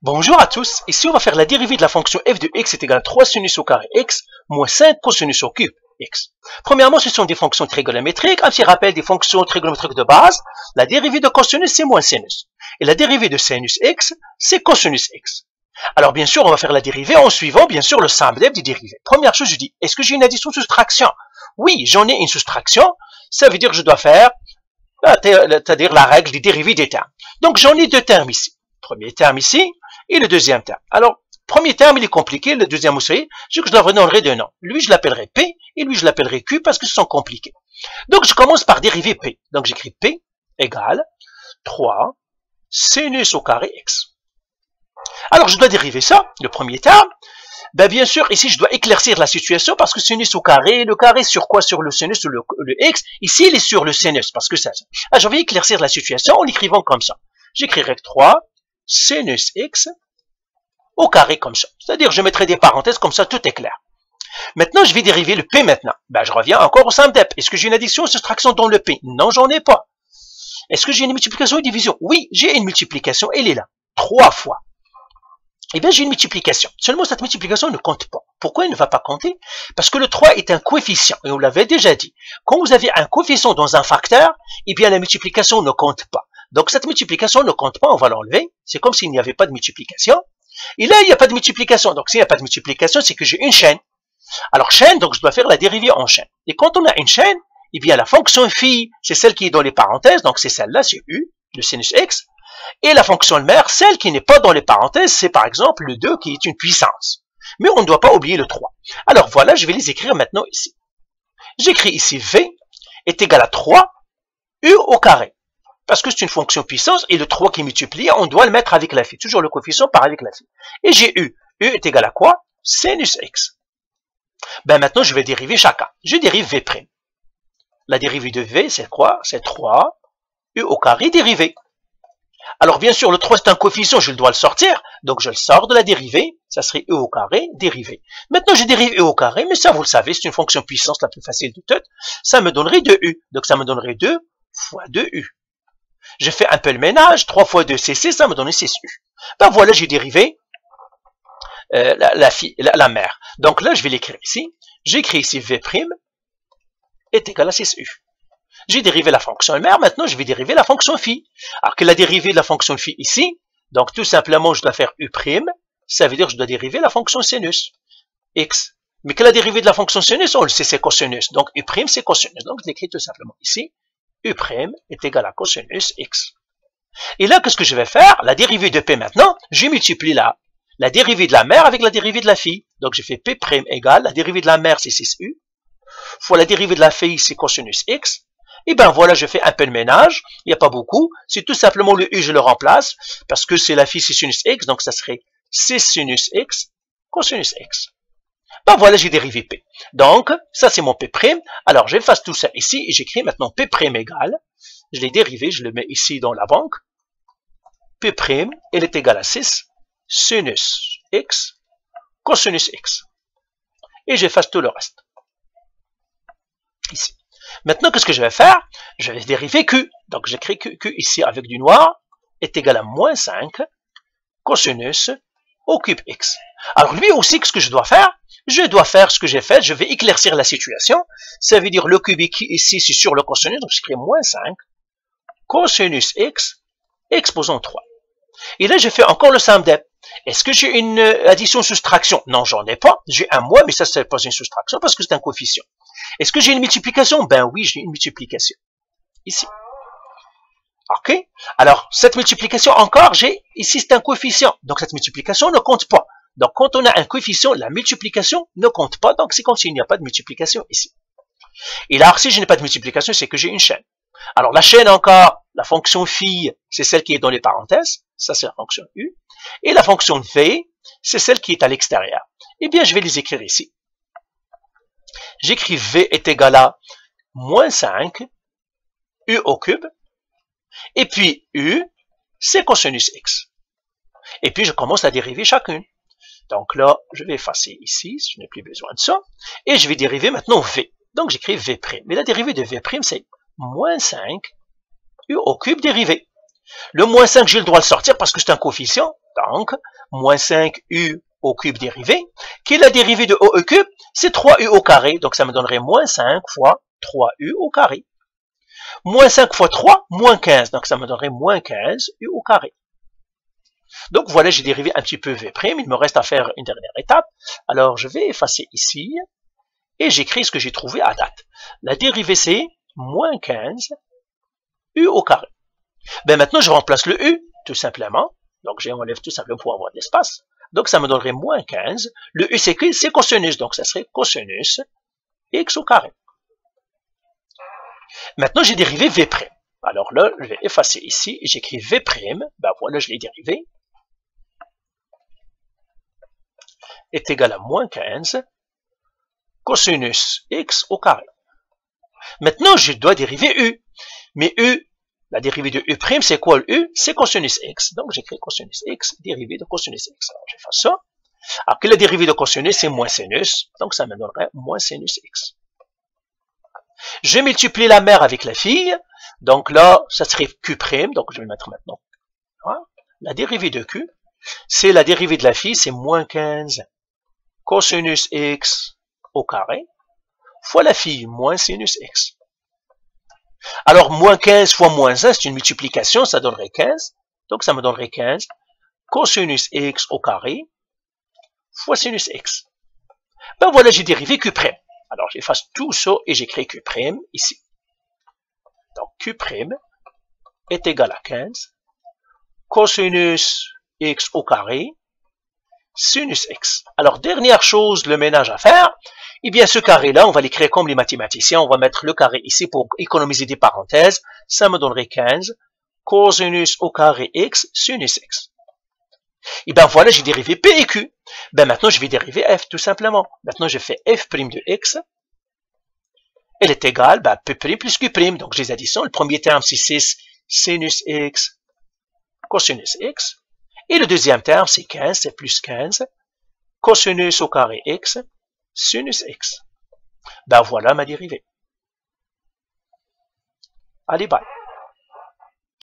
Bonjour à tous, ici on va faire la dérivée de la fonction f de x est égale à 3 sinus au carré x moins 5 cosinus au cube x. Premièrement, ce sont des fonctions trigonométriques. Un petit rappel des fonctions trigonométriques de base. La dérivée de cosinus, c'est moins sinus. Et la dérivée de sinus x, c'est cosinus x. Alors bien sûr, on va faire la dérivée en suivant bien sûr le symbole des dérivées. Première chose, je dis, est-ce que j'ai une addition-soustraction? Oui, j'en ai une soustraction. Ça veut dire que je dois faire, c'est-à-dire la règle des dérivées des termes. Donc j'en ai deux termes ici. Premier terme ici, et le deuxième terme. Alors, premier terme, il est compliqué, le deuxième aussi, je leur redonnerai deux noms. Lui, je l'appellerai P, et lui, je l'appellerai Q, parce que ce sont compliqués. Donc, je commence par dériver P. Donc, j'écris P égale 3 sinus au carré X. Alors, je dois dériver ça, le premier terme. Ben, bien sûr, ici, je dois éclaircir la situation, parce que sinus au carré, le carré sur quoi? Sur le sinus ou le X. Ici, il est sur le sinus, parce que ça. Alors, je vais éclaircir la situation en l'écrivant comme ça. J'écrirai 3 sinus x au carré comme ça. C'est-à-dire, je mettrai des parenthèses comme ça, tout est clair. Maintenant, je vais dériver le P maintenant. Ben, je reviens encore au symbole d'EP. Est-ce que j'ai une addition ou soustraction dans le P? Non, j'en ai pas. Est-ce que j'ai une multiplication ou division? Oui, j'ai une multiplication, elle est là. 3 fois. Eh bien, j'ai une multiplication. Seulement, cette multiplication ne compte pas. Pourquoi elle ne va pas compter? Parce que le 3 est un coefficient. Et on l'avait déjà dit. Quand vous avez un coefficient dans un facteur, eh bien, la multiplication ne compte pas. Donc, cette multiplication ne compte pas, on va l'enlever. C'est comme s'il n'y avait pas de multiplication. Et là, il n'y a pas de multiplication. Donc, s'il n'y a pas de multiplication, c'est que j'ai une chaîne. Alors, chaîne, donc je dois faire la dérivée en chaîne. Et quand on a une chaîne, eh bien, la fonction phi, c'est celle qui est dans les parenthèses. Donc, c'est celle-là, c'est U, le sinus x. Et la fonction mère, celle qui n'est pas dans les parenthèses, c'est par exemple le 2 qui est une puissance. Mais on ne doit pas oublier le 3. Alors, voilà, je vais les écrire maintenant ici. J'écris ici V est égal à 3 U au carré. Parce que c'est une fonction puissance, et le 3 qui multiplie, on doit le mettre avec la phi. Toujours le coefficient par avec la phi. Et j'ai U. U est égal à quoi? Sinus x. Ben maintenant, je vais dériver chacun. Je dérive V'. La dérivée de V, c'est quoi? C'est 3 U au carré dérivé. Alors bien sûr, le 3 c'est un coefficient, je dois le sortir. Donc je le sors de la dérivée. Ça serait U au carré dérivé. Maintenant, je dérive U au carré, mais ça, vous le savez, c'est une fonction puissance la plus facile de toutes. Ça me donnerait 2U. Donc ça me donnerait 2 fois 2U. Je fais un peu le ménage, 3 fois 2, c'est 6, ça me donne 6U. Ben voilà, j'ai dérivé la mère. Donc là, je vais l'écrire ici. J'écris ici V' est égal à 6U. J'ai dérivé la fonction mère, maintenant je vais dériver la fonction phi. Alors que la dérivée de la fonction phi ici, donc tout simplement, je dois faire U', ça veut dire que je dois dériver la fonction sinus x. Mais que la dérivée de la fonction sinus, on le sait, c'est cosinus. Donc U', c'est cosinus. Donc je l'écris tout simplement ici. U' est égal à cosinus x. Et là, qu'est-ce que je vais faire? La dérivée de P maintenant, je multiplie la dérivée de la mère avec la dérivée de la phi. Donc, je fais P' égale, la dérivée de la mère, c'est 6U, fois la dérivée de la phi, c'est cosinus x. Et ben voilà, je fais un peu de ménage, il n'y a pas beaucoup, c'est tout simplement le U, je le remplace, parce que c'est la phi, c'est sinus x, donc ça serait 6 sinus x, cosinus x. Ben voilà, j'ai dérivé P. Donc, ça c'est mon P'. Alors, j'efface tout ça ici et j'écris maintenant P' égale. Je l'ai dérivé, je le mets ici dans la banque. P', elle est égale à 6 sinus x, cosinus x. Et j'efface tout le reste. Ici. Maintenant, qu'est-ce que je vais faire? Je vais dériver Q. Donc, j'écris Q ici avec du noir est égal à moins 5 cosinus au cube x. Alors, lui aussi, qu'est-ce que je dois faire? Je dois faire ce que j'ai fait, je vais éclaircir la situation. Ça veut dire le cube ici, c'est sur le cosinus, donc j'écris moins 5 cosinus x exposant 3. Et là, je fais encore le symbole d'EP. Est-ce que j'ai une addition-soustraction? Non, j'en ai pas. J'ai un moins, mais ça, c'est pas une soustraction parce que c'est un coefficient. Est-ce que j'ai une multiplication? Ben oui, j'ai une multiplication. Ici. OK? Alors, cette multiplication encore, ici, c'est un coefficient. Donc, cette multiplication ne compte pas. Donc, quand on a un coefficient, la multiplication ne compte pas. Donc, c'est comme s'il n'y a pas de multiplication ici. Et là, si je n'ai pas de multiplication, c'est que j'ai une chaîne. Alors, la chaîne encore, la fonction phi, c'est celle qui est dans les parenthèses. Ça, c'est la fonction U. Et la fonction V, c'est celle qui est à l'extérieur. Eh bien, je vais les écrire ici. J'écris V est égal à moins 5 U au cube. Et puis, U, c'est cosinus x. Et puis, je commence à dériver chacune. Donc là, je vais effacer ici, je n'ai plus besoin de ça. Et je vais dériver maintenant V. Donc, j'écris V'. Mais la dérivée de V', c'est moins 5 U au cube dérivé. Le moins 5, j'ai le droit de le sortir parce que c'est un coefficient. Donc, moins 5u au cube dérivé, qui est la dérivée de OE cube, c'est 3u au carré, donc ça me donnerait moins 5 fois 3u au carré. Moins 5 fois 3, moins 15, donc ça me donnerait moins 15u au carré. Donc voilà, j'ai dérivé un petit peu v', il me reste à faire une dernière étape. Alors je vais effacer ici, et j'écris ce que j'ai trouvé à date. La dérivée c'est moins 15 u au carré. Ben maintenant je remplace le u, tout simplement. Donc j'enlève tout simplement pour avoir de l'espace. Donc ça me donnerait moins 15. Le u c'est cosinus, donc ça serait cosinus x au carré. Maintenant j'ai dérivé v'. Alors là, je vais effacer ici, et j'écris v', ben voilà, je l'ai dérivé, est égal à moins 15 cosinus x au carré. Maintenant, je dois dériver u. Mais u, la dérivée de u', c'est quoi le u? C'est cosinus x. Donc, j'écris cosinus x, dérivée de cosinus x. Alors, j'efface ça. Alors que la dérivée de cosinus, c'est moins sinus. Donc, ça me donnerait moins sinus x. Je multiplie la mère avec la fille. Donc là, ça serait q'. Donc, je vais le mettre maintenant. Voilà. La dérivée de q, c'est la dérivée de la fille, c'est moins 15 cosinus x au carré fois la fille, moins sinus x. Alors, moins 15 fois moins 1, c'est une multiplication, ça donnerait 15. Donc, ça me donnerait 15 cosinus x au carré fois sinus x. Ben voilà, j'ai dérivé q'. Alors, j'efface tout ça et j'écris q' ici. Donc, q' est égal à 15 cosinus x au carré sinus x. Alors, dernière chose, le ménage à faire, eh bien, ce carré-là, on va l'écrire comme les mathématiciens, on va mettre le carré ici pour économiser des parenthèses, ça me donnerait 15 cosinus au carré x sinus x. Et bien voilà, j'ai dérivé p et q. Ben maintenant, je vais dériver f, tout simplement. Maintenant, je fais f' de x, elle est égale, ben, p' plus q', donc je les additionne. Le premier terme, c'est 6 sinus x cosinus x. Et le deuxième terme, c'est 15, c'est plus 15, cosinus au carré x, sinus x. Ben voilà ma dérivée. Allez, bye.